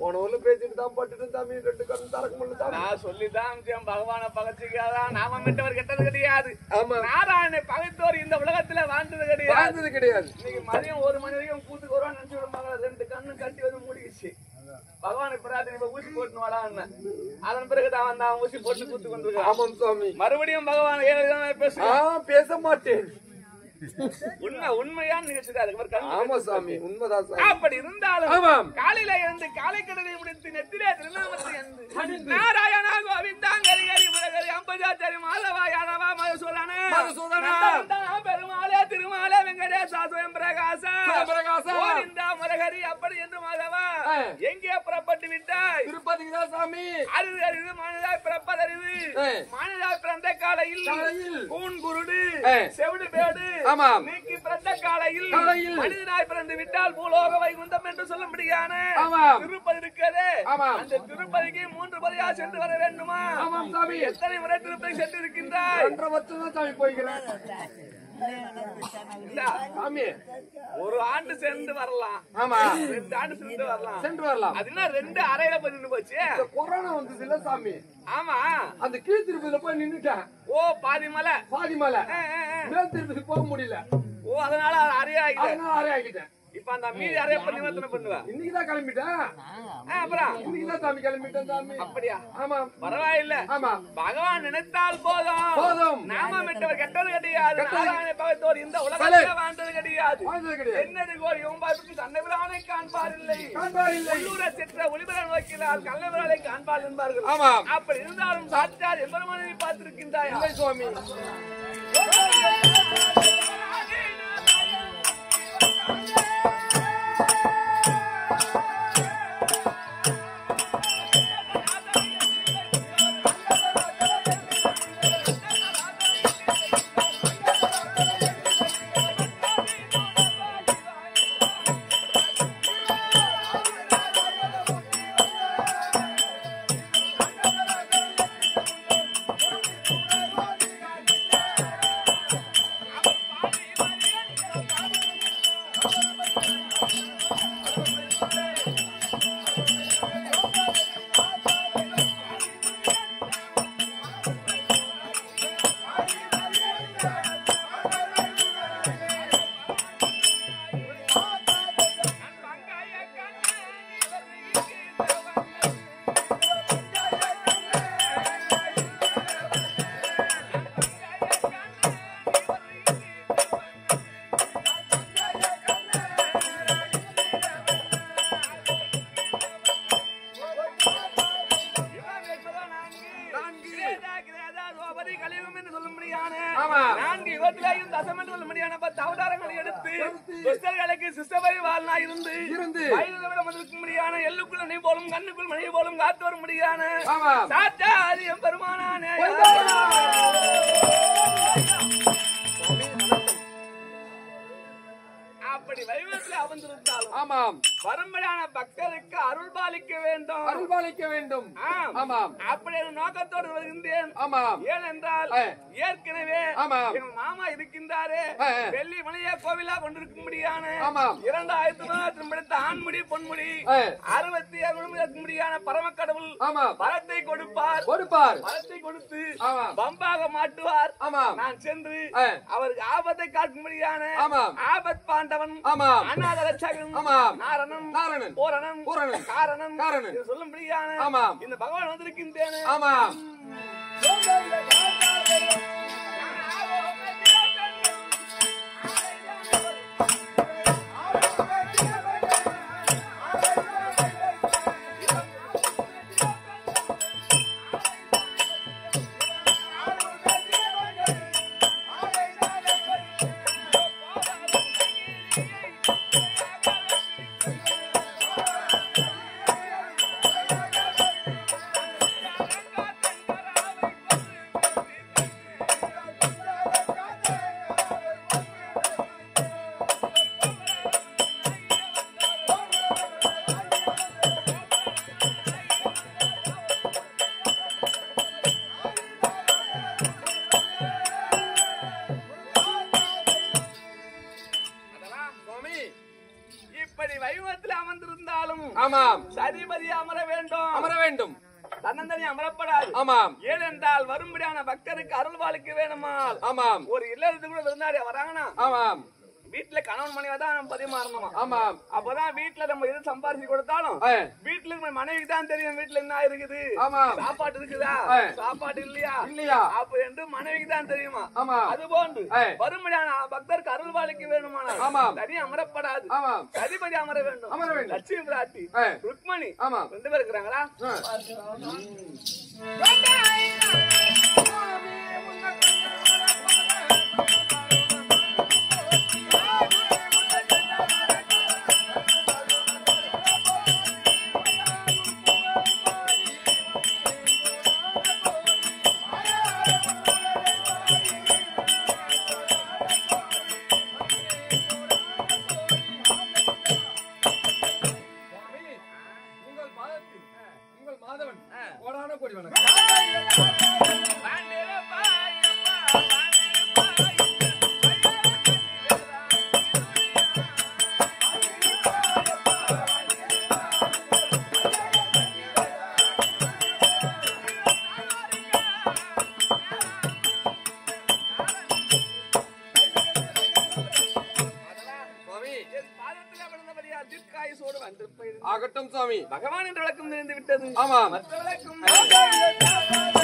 போன ஊர்ல பேசிட்டு தான் பட்டுட்டு சாமி 2 கண்ணு திறக்க முடியல. நான் சொல்லிதான் பகவான பகச்சிக்காதான் நாம மிட்டவர் கெட்டது கிடையாது. ஆமா நாராயணனை பகைத்தோர் இந்த உலகத்துல வாழ்ந்தது கிடையாது. இன்னைக்கு மதியம் 1 மணி வரைக்கும் கூத்துக்கு வருவான்னு நினைச்சு விடுவாங்க. 2 கண்ணு கட்டி வந்து மூடிச்சு. பகவானை பிரார்த்தனை ஊசி போட்டு வாடான்னு. அதன் பிறகு தான் ஊசி போட்டு கூத்து கொண்டிருக்கான். ஆமாம் சுவாமி. மறுபடியும் பகவான் பேச மாட்டேன். உண்மையான நிகழ்ச்சி. ஆமா சாமி உண்மைதான் சாமி. அப்படி இருந்தாலும் காலையில இருந்து காலை கடனை முடித்து நெத்திலே திருநாமத்தை நாராயணா கோவிந்தாங்கரி ஹரி முருகரி அம்பஜாச்சாரி மாதவா யாதவா மதுசூதன பெருமாளே திருமாலே வெங்கடேசா சுயம் பிரகாசா கோவிந்தா முருகரி அப்படி என்று மாதவா எங்கே புறப்பட்டு விட்டாய்? திருப்பதி தான் சாமி. அரிது அரிது மனிதாய் பிறப்பதறிது. மனிதாய் பிறந்த காலையில் கூன் குருடு செவிடு பேடு நீக்கி பிறந்த காலையில் மனிதனாய் பிறந்து விட்டால் பூலோக வைகுந்தம் என்று சொல்ல முடியான திருப்பதி இருக்கிறது. அந்த திருப்பதிக்கு 3 முறையா சென்று வர வேண்டுமா? எத்தனை முறை திருப்பதி சென்று இருக்கின்றாய்? 2 வருஷம் தான் சாமி போய்கிறேன். ஒரு ஆண்டு சென்று வரலாம். 2 ஆண்டு சென்று வரலாம். அதுனா 2 அறையில போய் நின்று போச்சு. கொரோனா வந்து இல்ல சாமி. ஆமா அந்த கீழ் திருப்பதியில போய் நின்னுட்டேன். பாதி மலை மேல் திருப்பதி போக முடியல. அதனால அறையாகிட்டேன். இப்ப அந்த மீதி அறைய பண்ணி நிவர்த்தனை பண்ணுவேன். இன்னைக்குதான் கிளம்பிட்டேன். அப்புறம் இன்னைக்குதான் சாமி கிளம்பிட்டேன் சாமி. அப்படியா? ஆமா பரவாயில்ல. பகவான் நினைத்தால் போதும். நாம விட்டவர் கெட்டது கிடையாது. நாராயண பகத்தோர் இந்த உலகத்தில் வாழ்ந்தது கிடையாது. என்னது கோரி ஓம்பாய்க்கு தன்னைவிரானை காண்பாரில்லை. உள்ளூரை சென்ற ஒளிபர நோக்கினால் கள்ளவர்களை காண்பார் என்பார்கள். அப்படி இருந்தாலும் சாட்சார் எம்பெருமானை பார்த்திருக்கின்றாய் சுவாமி. வரும்படியான பக்தருக்கு அருள்பாலிக்க வேண்டும். அப்படி நோக்கத்தோடு வருகின்றேன். ஏனென்றால் ஏற்கனவே எங்க மாமா இருக்கின்றாரே வெள்ளி மலைய கோவிலா கொண்டிருக்கும்படியான 2000 படித்த ஆண்முடி பொன்முடி 67 முடியான பரமக்கடவுள் பலத்தை கொடுப்பார். பலத்தை கொடுத்து பம்பாக மாட்டுவார். நான் சென்று அவருக்கு ஆபத்தை காக்கும்படியான ஆபத் பாண்டவன் அநாத ரட்சகன் நாரணன் பூரணன் காரணன் சொல்லும்படியான இந்த பகவான் வந்திருக்கின்றேன். அமர்ந்திருந்தாலும் ஆமாம் சரிபதி அமர வேண்டும். அமர வேண்டும். தன்னந்தனி அமரப்படாது. ஆமாம். ஏனென்றால் வரும்படியான பக்தருக்கு அருள் வாழ்க்கை வேணுமால் ஆமாம். ஒரு இல்லறதுக்கு கூட விருந்தாடி வராங்கன்னா ஆமாம். வீட்டுல கணவன் மனைவி தான் பரிமாறணுமா. ஆமாம். அப்பதான் வீட்டுல நம்ம எது சம்பாதிச்சு கொடுத்தாலும் வீட்டுல இருக்க மனைவிக்கு தான் தெரியும் வீட்டுல என்ன இருக்குது. ஆமாம். சாப்பாடு இருக்குதா சாப்பாடு இல்லையா இல்லையா அப்ப என்று மனைவிக்கு தான் தெரியுமா. ஆமாம். அது போன்று வரும்படியான பக்தருக்கு அருள் வாழ்க்கை வேணுமானால் ஆமாம் தனி அமரப்படாது. ஆமாம். அதிபதி அமர வேண்டும். அமர வேண்டும். லட்சுமி பிராட்டி ருக்மணி ஆமாம் 2 பேர் இருக்கிறாங்களா. உங்கள் மாதவன் கோடான கோடி வணக்கம். வந்திருப்பது ஆகட்டும் சுவாமி. பகவான் என்ற விளக்கம் தெரிந்து விட்டது. ஆமாம். மற்ற விளக்கம்